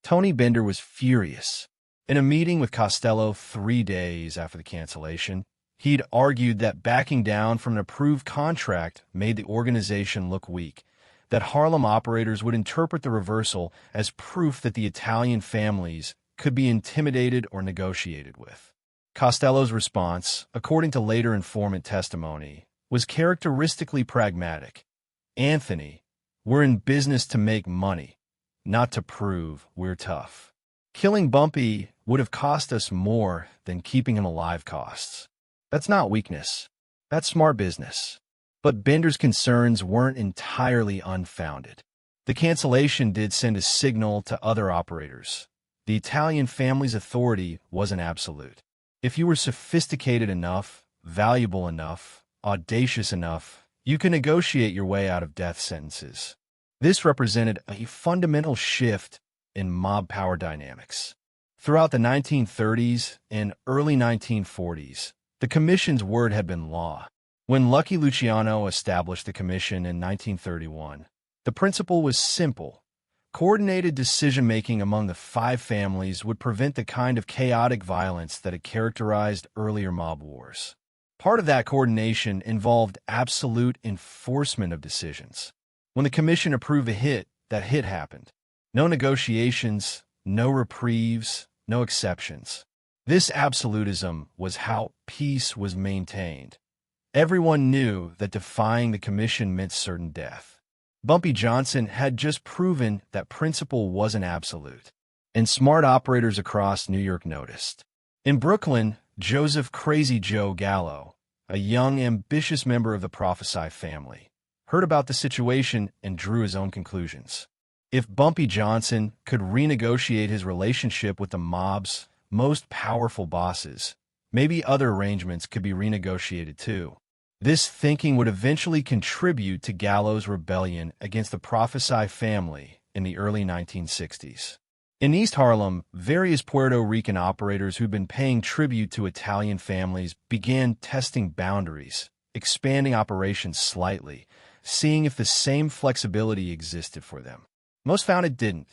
[SPEAKER 1] Tony Bender was furious. In a meeting with Costello 3 days after the cancellation, he'd argued that backing down from an approved contract made the organization look weak, that Harlem operators would interpret the reversal as proof that the Italian families could be intimidated or negotiated with. Costello's response, according to later informant testimony, was characteristically pragmatic. Anthony, We're in business to make money, not to prove we're tough. Killing Bumpy would have cost us more than keeping him alive costs. That's not weakness. That's smart business. But Bender's concerns weren't entirely unfounded. The cancellation did send a signal to other operators. The Italian family's authority wasn't absolute. If you were sophisticated enough, valuable enough, audacious enough, you could negotiate your way out of death sentences. This represented a fundamental shift in mob power dynamics. Throughout the 1930s and early 1940s, the Commission's word had been law. When Lucky Luciano established the Commission in 1931, the principle was simple. Coordinated decision-making among the 5 families would prevent the kind of chaotic violence that had characterized earlier mob wars. Part of that coordination involved absolute enforcement of decisions. When the Commission approved a hit, that hit happened. No negotiations, no reprieves, no exceptions. This absolutism was how peace was maintained. Everyone knew that defying the Commission meant certain death. Bumpy Johnson had just proven that principle wasn't absolute, and smart operators across New York noticed. In Brooklyn, Joseph Crazy Joe Gallo, a young, ambitious member of the Prophesy family, heard about the situation and drew his own conclusions. If Bumpy Johnson could renegotiate his relationship with the mob's most powerful bosses, maybe other arrangements could be renegotiated too. This thinking would eventually contribute to Gallo's rebellion against the Prophesy family in the early 1960s. In East Harlem, various Puerto Rican operators who'd been paying tribute to Italian families began testing boundaries, expanding operations slightly, seeing if the same flexibility existed for them. Most found it didn't.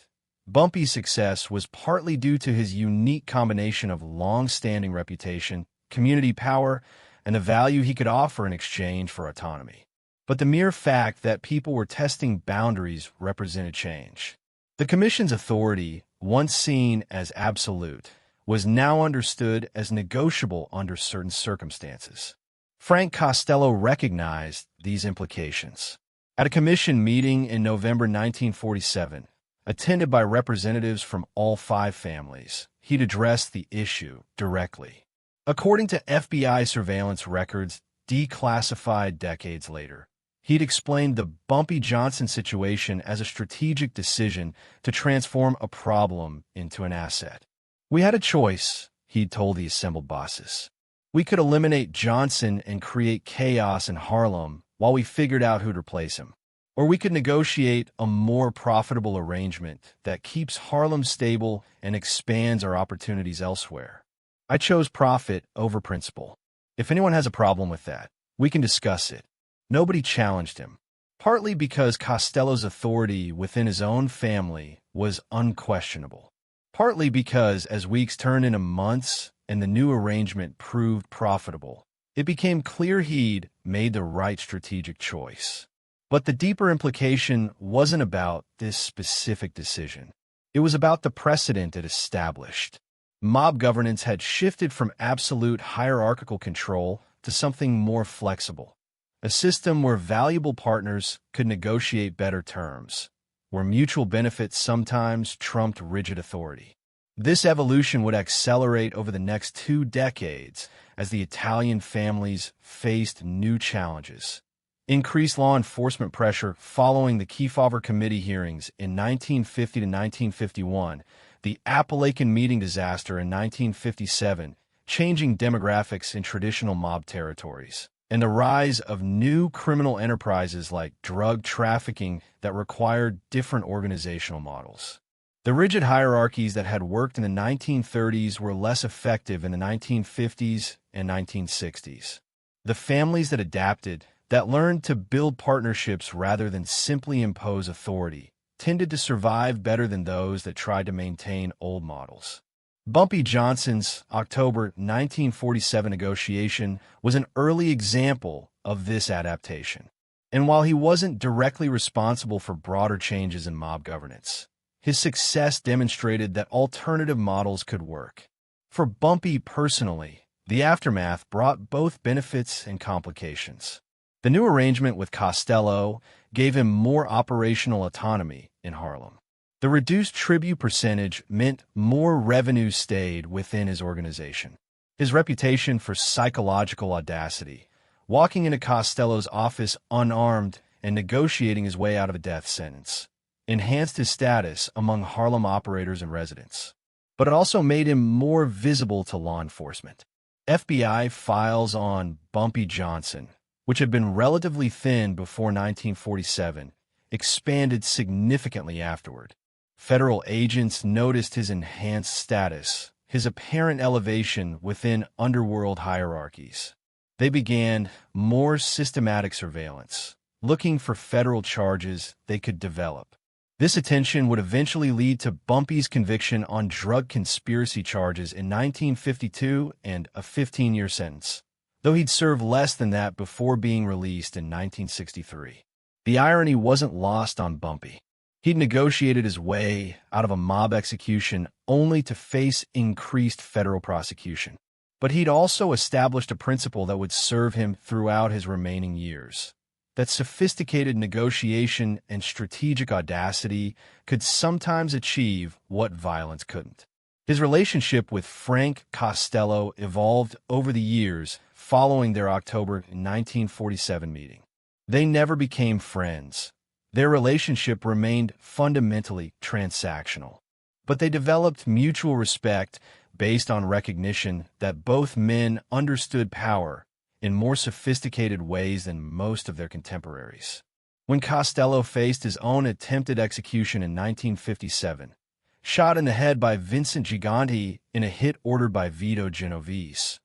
[SPEAKER 1] Bumpy's success was partly due to his unique combination of long-standing reputation, community power, and the value he could offer in exchange for autonomy. But the mere fact that people were testing boundaries represented change. The Commission's authority, once seen as absolute, was now understood as negotiable under certain circumstances. Frank Costello recognized these implications. At a Commission meeting in November 1947, attended by representatives from all 5 families, he'd addressed the issue directly. According to FBI surveillance records declassified decades later, he'd explained the Bumpy Johnson situation as a strategic decision to transform a problem into an asset. We had a choice, he'd told the assembled bosses. We could eliminate Johnson and create chaos in Harlem while we figured out who'd replace him. Or we could negotiate a more profitable arrangement that keeps Harlem stable and expands our opportunities elsewhere. I chose profit over principle. If anyone has a problem with that, we can discuss it. Nobody challenged him, partly because Costello's authority within his own family was unquestionable, partly because as weeks turned into months and the new arrangement proved profitable, it became clear he'd made the right strategic choice. But the deeper implication wasn't about this specific decision. It was about the precedent it established. Mob governance had shifted from absolute hierarchical control to something more flexible. A system where valuable partners could negotiate better terms, where mutual benefits sometimes trumped rigid authority. This evolution would accelerate over the next 2 decades as the Italian families faced new challenges. Increased law enforcement pressure following the Kefauver Committee hearings in 1950 to 1951, the Appalachian Meeting disaster in 1957, changing demographics in traditional mob territories, and the rise of new criminal enterprises like drug trafficking that required different organizational models. The rigid hierarchies that had worked in the 1930s were less effective in the 1950s and 1960s. The families that adapted, that learned to build partnerships rather than simply impose authority, tended to survive better than those that tried to maintain old models. Bumpy Johnson's October 1947 negotiation was an early example of this adaptation. And while he wasn't directly responsible for broader changes in mob governance, his success demonstrated that alternative models could work. For Bumpy personally, the aftermath brought both benefits and complications. The new arrangement with Costello gave him more operational autonomy in Harlem. The reduced tribute percentage meant more revenue stayed within his organization. His reputation for psychological audacity, walking into Costello's office unarmed and negotiating his way out of a death sentence, enhanced his status among Harlem operators and residents. But it also made him more visible to law enforcement. FBI files on Bumpy Johnson, which had been relatively thin before 1947, expanded significantly afterward. Federal agents noticed his enhanced status, his apparent elevation within underworld hierarchies. They began more systematic surveillance, looking for federal charges they could develop. This attention would eventually lead to Bumpy's conviction on drug conspiracy charges in 1952 and a 15-year sentence, though he'd served less than that before being released in 1963. The irony wasn't lost on Bumpy. He'd negotiated his way out of a mob execution only to face increased federal prosecution. But he'd also established a principle that would serve him throughout his remaining years: that sophisticated negotiation and strategic audacity could sometimes achieve what violence couldn't. His relationship with Frank Costello evolved over the years following their October 1947 meeting. They never became friends. Their relationship remained fundamentally transactional. But they developed mutual respect based on recognition that both men understood power in more sophisticated ways than most of their contemporaries. When Costello faced his own attempted execution in 1957, shot in the head by Vincent Gigante in a hit ordered by Vito Genovese,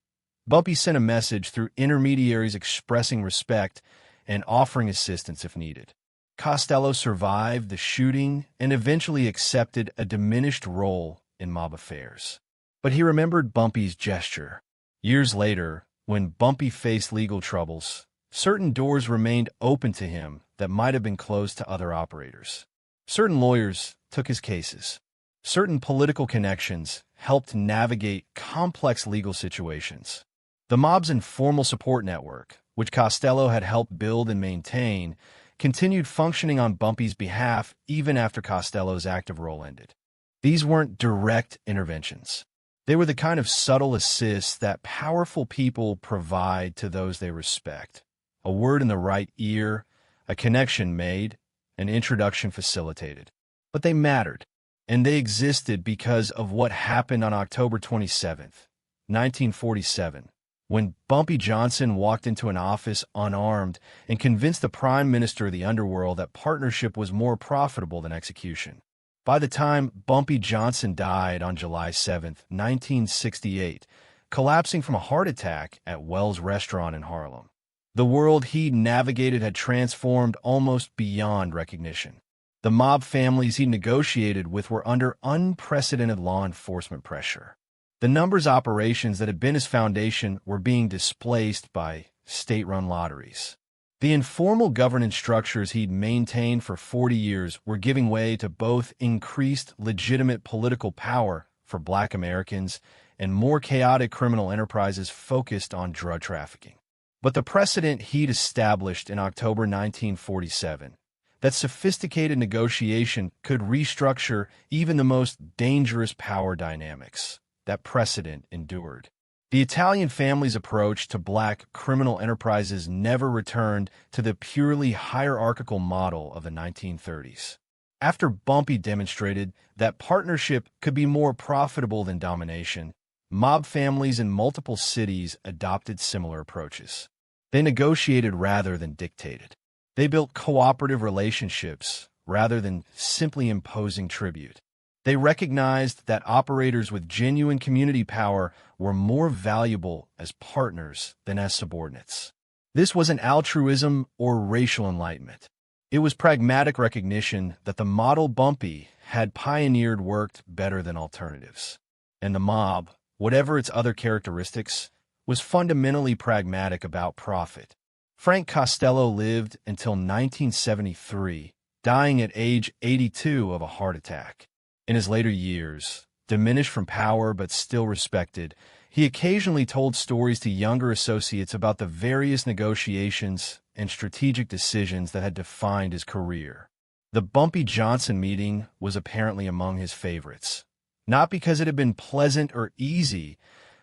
[SPEAKER 1] Bumpy sent a message through intermediaries expressing respect and offering assistance if needed. Costello survived the shooting and eventually accepted a diminished role in mob affairs. But he remembered Bumpy's gesture. Years later, when Bumpy faced legal troubles, certain doors remained open to him that might have been closed to other operators. Certain lawyers took his cases. Certain political connections helped navigate complex legal situations. The mob's informal support network, which Costello had helped build and maintain, continued functioning on Bumpy's behalf even after Costello's active role ended. These weren't direct interventions. They were the kind of subtle assists that powerful people provide to those they respect. A word in the right ear, a connection made, an introduction facilitated. But they mattered, and they existed because of what happened on October 27th, 1947, when Bumpy Johnson walked into an office unarmed and convinced the Prime Minister of the Underworld that partnership was more profitable than execution. By the time Bumpy Johnson died on July 7, 1968, collapsing from a heart attack at Wells Restaurant in Harlem, the world he navigated had transformed almost beyond recognition. The mob families he negotiated with were under unprecedented law enforcement pressure. The numbers operations that had been his foundation were being displaced by state-run lotteries. The informal governance structures he'd maintained for 40 years were giving way to both increased legitimate political power for Black Americans and more chaotic criminal enterprises focused on drug trafficking. But the precedent he'd established in October 1947, that sophisticated negotiation could restructure even the most dangerous power dynamics, that precedent endured. The Italian family's approach to Black criminal enterprises never returned to the purely hierarchical model of the 1930s. After Bumpy demonstrated that partnership could be more profitable than domination, mob families in multiple cities adopted similar approaches. They negotiated rather than dictated. They built cooperative relationships rather than simply imposing tribute. They recognized that operators with genuine community power were more valuable as partners than as subordinates. This wasn't altruism or racial enlightenment. It was pragmatic recognition that the model Bumpy had pioneered worked better than alternatives. And the mob, whatever its other characteristics, was fundamentally pragmatic about profit. Frank Costello lived until 1973, dying at age 82 of a heart attack. In his later years, diminished from power but still respected, he occasionally told stories to younger associates about the various negotiations and strategic decisions that had defined his career. The Bumpy Johnson meeting was apparently among his favorites, not because it had been pleasant or easy,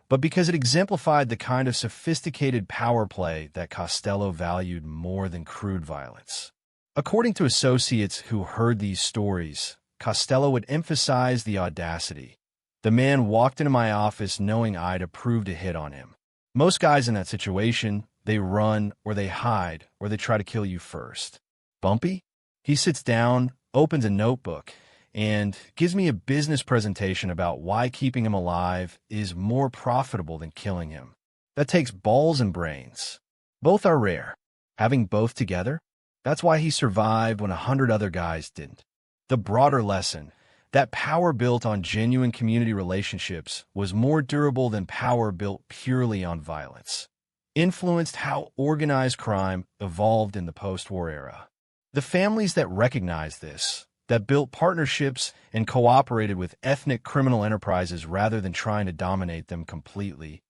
[SPEAKER 1] but because it exemplified the kind of sophisticated power play that Costello valued more than crude violence. According to associates who heard these stories, Costello would emphasize the audacity. The man walked into my office knowing I'd approved a hit on him. Most guys in that situation, they run or they hide or they try to kill you first. Bumpy? He sits down, opens a notebook, and gives me a business presentation about why keeping him alive is more profitable than killing him. That takes balls and brains. Both are rare. Having both together, that's why he survived when 100 other guys didn't. The broader lesson, that power built on genuine community relationships was more durable than power built purely on violence, influenced how organized crime evolved in the post-war era. The families that recognized this, that built partnerships and cooperated with ethnic criminal enterprises rather than trying to dominate them completely,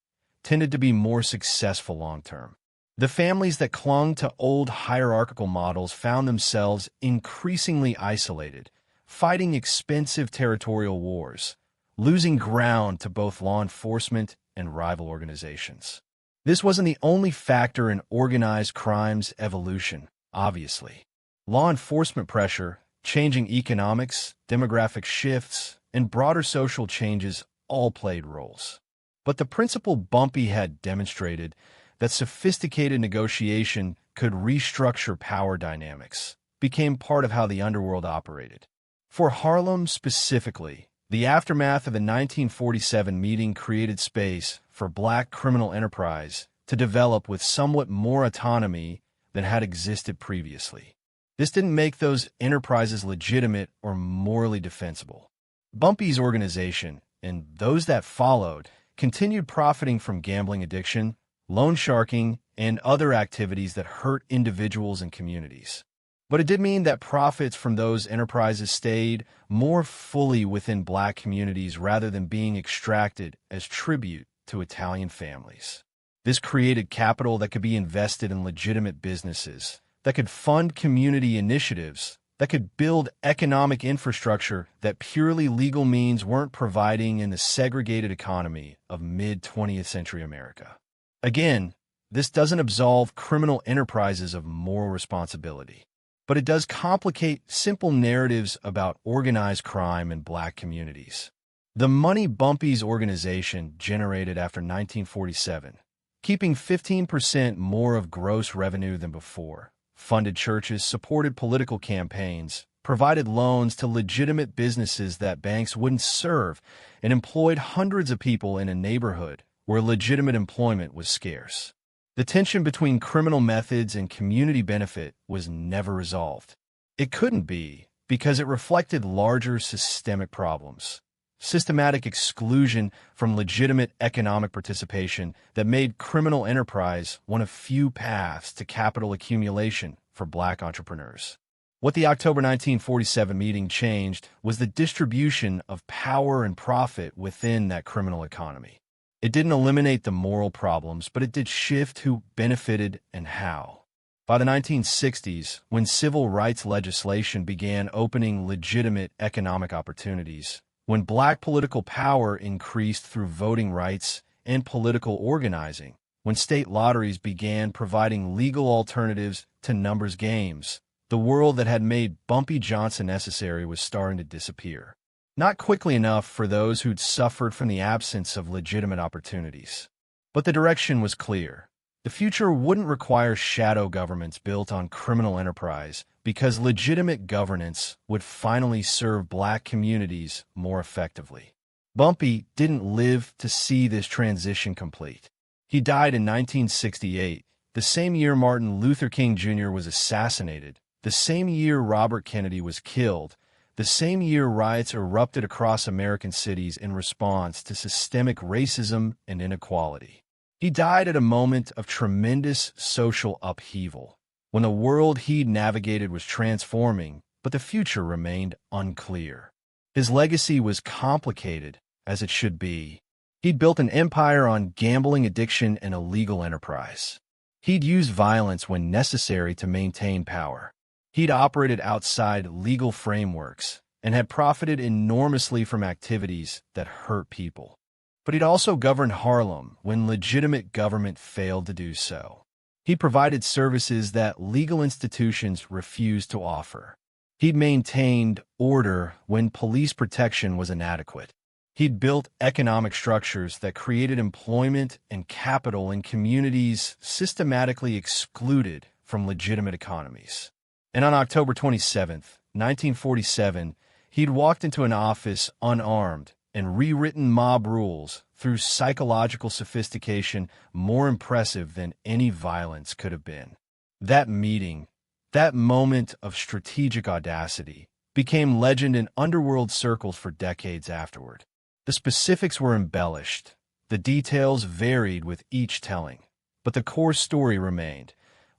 [SPEAKER 1] tended to be more successful long-term. The families that clung to old hierarchical models found themselves increasingly isolated, fighting expensive territorial wars, losing ground to both law enforcement and rival organizations. This wasn't the only factor in organized crime's evolution, obviously. Law enforcement pressure, changing economics, demographic shifts, and broader social changes all played roles. But the principle Bumpy had demonstrated, that sophisticated negotiation could restructure power dynamics, became part of how the underworld operated. For Harlem specifically, the aftermath of the 1947 meeting created space for black criminal enterprise to develop with somewhat more autonomy than had existed previously. This didn't make those enterprises legitimate or morally defensible. Bumpy's organization, and those that followed, continued profiting from gambling addiction, loan sharking, and other activities that hurt individuals and communities. But it did mean that profits from those enterprises stayed more fully within black communities rather than being extracted as tribute to Italian families. This created capital that could be invested in legitimate businesses, that could fund community initiatives, that could build economic infrastructure that purely legal means weren't providing in the segregated economy of mid-20th century America. Again, this doesn't absolve criminal enterprises of moral responsibility, but it does complicate simple narratives about organized crime in black communities. The money Bumpy's organization generated after 1947, keeping 15% more of gross revenue than before, funded churches, supported political campaigns, provided loans to legitimate businesses that banks wouldn't serve, and employed hundreds of people in a neighborhood where legitimate employment was scarce. The tension between criminal methods and community benefit was never resolved. It couldn't be because it reflected larger systemic problems. Systematic exclusion from legitimate economic participation that made criminal enterprise one of few paths to capital accumulation for black entrepreneurs. What the October 1947 meeting changed was the distribution of power and profit within that criminal economy. It didn't eliminate the moral problems, but it did shift who benefited and how. By the 1960s, when civil rights legislation began opening legitimate economic opportunities, when black political power increased through voting rights and political organizing, when state lotteries began providing legal alternatives to numbers games, the world that had made Bumpy Johnson necessary was starting to disappear. Not quickly enough for those who'd suffered from the absence of legitimate opportunities. But the direction was clear. The future wouldn't require shadow governments built on criminal enterprise, because legitimate governance would finally serve black communities more effectively. Bumpy didn't live to see this transition complete. He died in 1968, the same year Martin Luther King Jr. was assassinated, the same year Robert Kennedy was killed, the same year riots erupted across American cities in response to systemic racism and inequality. He died at a moment of tremendous social upheaval, when the world he'd navigated was transforming, but the future remained unclear. His legacy was complicated, as it should be. He'd built an empire on gambling addiction and illegal enterprise. He'd used violence when necessary to maintain power. He'd operated outside legal frameworks and had profited enormously from activities that hurt people. But he'd also governed Harlem when legitimate government failed to do so. He provided services that legal institutions refused to offer. He'd maintained order when police protection was inadequate. He'd built economic structures that created employment and capital in communities systematically excluded from legitimate economies. And on October 27, 1947, he'd walked into an office unarmed and rewritten mob rules through psychological sophistication more impressive than any violence could have been. That meeting, that moment of strategic audacity, became legend in underworld circles for decades afterward. The specifics were embellished, the details varied with each telling, but the core story remained.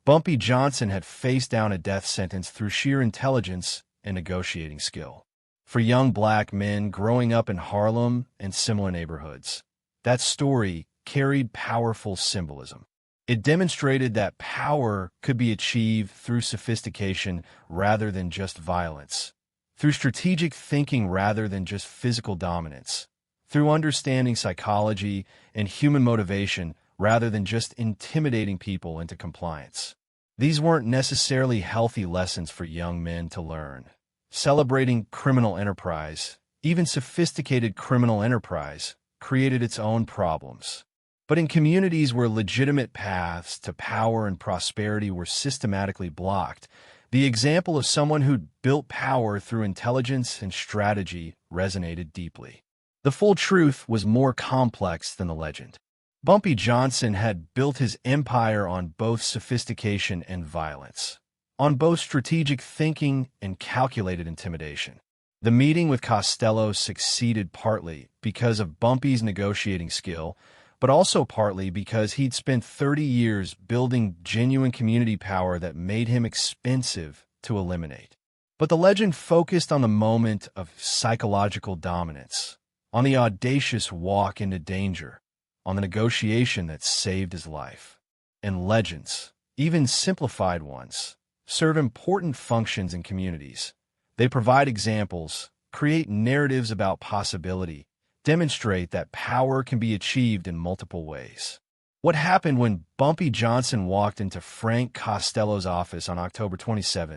[SPEAKER 1] Bumpy Johnson had faced down a death sentence through sheer intelligence and negotiating skill. For young black men growing up in Harlem and similar neighborhoods, that story carried powerful symbolism. It demonstrated that power could be achieved through sophistication rather than just violence, through strategic thinking rather than just physical dominance, through understanding psychology and human motivation rather than just intimidating people into compliance. These weren't necessarily healthy lessons for young men to learn. Celebrating criminal enterprise, even sophisticated criminal enterprise, created its own problems. But in communities where legitimate paths to power and prosperity were systematically blocked, the example of someone who'd built power through intelligence and strategy resonated deeply. The full truth was more complex than the legend. Bumpy Johnson had built his empire on both sophistication and violence, on both strategic thinking and calculated intimidation. The meeting with Costello succeeded partly because of Bumpy's negotiating skill, but also partly because he'd spent 30 years building genuine community power that made him expensive to eliminate. But the legend focused on the moment of psychological dominance, on the audacious walk into danger, on the negotiation that saved his life. And legends, even simplified ones, serve important functions in communities. They provide examples, create narratives about possibility, demonstrate that power can be achieved in multiple ways. What happened when Bumpy Johnson walked into Frank Costello's office on October 27,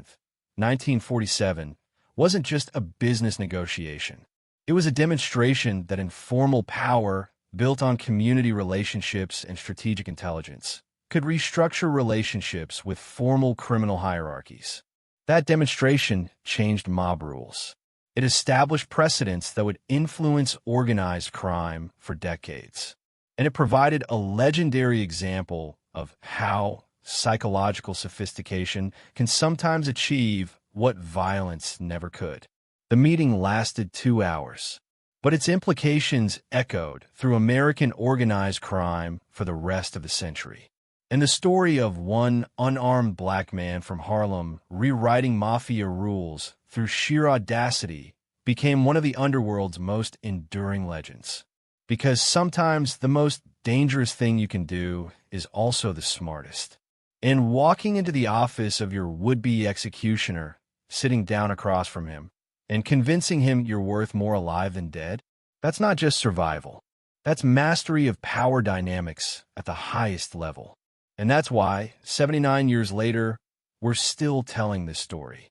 [SPEAKER 1] 1947, wasn't just a business negotiation. It was a demonstration that informal power, built on community relationships and strategic intelligence, could restructure relationships with formal criminal hierarchies. That demonstration changed mob rules. It established precedents that would influence organized crime for decades. And it provided a legendary example of how psychological sophistication can sometimes achieve what violence never could. The meeting lasted 2 hours, but its implications echoed through American organized crime for the rest of the century. And the story of one unarmed black man from Harlem rewriting Mafia rules through sheer audacity became one of the Underworld's most enduring legends. Because sometimes the most dangerous thing you can do is also the smartest. And walking into the office of your would-be executioner, sitting down across from him, and convincing him you're worth more alive than dead, that's not just survival. That's mastery of power dynamics at the highest level. And that's why, 79 years later, we're still telling this story.